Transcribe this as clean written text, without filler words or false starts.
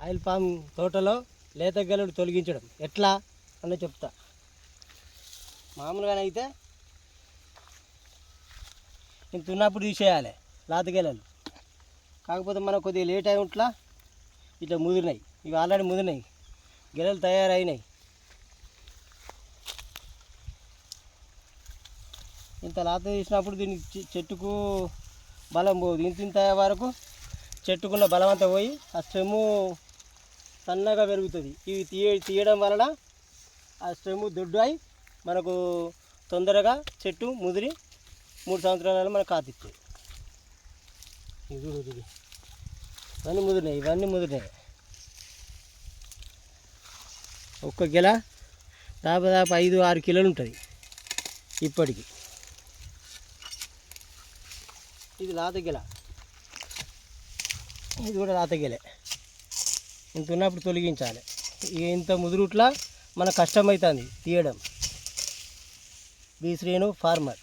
Oil palm తోటలో లేత గెలలు తొలగించడం ఎట్లా అని చెప్తా. మామూలుగానైతే ఇంత ఉన్నప్పుడు తీసేయాలి లేత గెలలు. కాకపోతే మనకు కొద్దిగా లేట్ అయి ఉంట్లా ఇట్లా ముదిరినాయి. ఇవి ఆల్రెడీ ముదిరినాయి, గెలలు తయారైనాయి. ఇంత లేత తీసినప్పుడు దీనికి చెట్టుకు బలం పోదు. ఇంత అయ్యే వరకు చెట్టుకున్న బలం అంతా పోయి ఆ స్టెమ్ము సన్నగా పెరుగుతుంది. ఇవి తీయడం వలన ఆ స్టెమ్ము దొడ్డు అయి మనకు తొందరగా చెట్టు ముదిరి 3 సంవత్సరాలలో మనకు కాతిస్తాయి. ఇది ఇవన్నీ ముదిరినాయి. ఒక్క గెల దాదాపు 5-6 కిలోలు ఉంటుంది ఇప్పటికి. ఇది లేత గెల, ఇది కూడా లేత గెలే. ఇంత ఉన్నప్పుడు తొలగించాలి. ఇంత ముదురుట్లా మనకు కష్టమవుతుంది తీయడం. B Srinu farmer.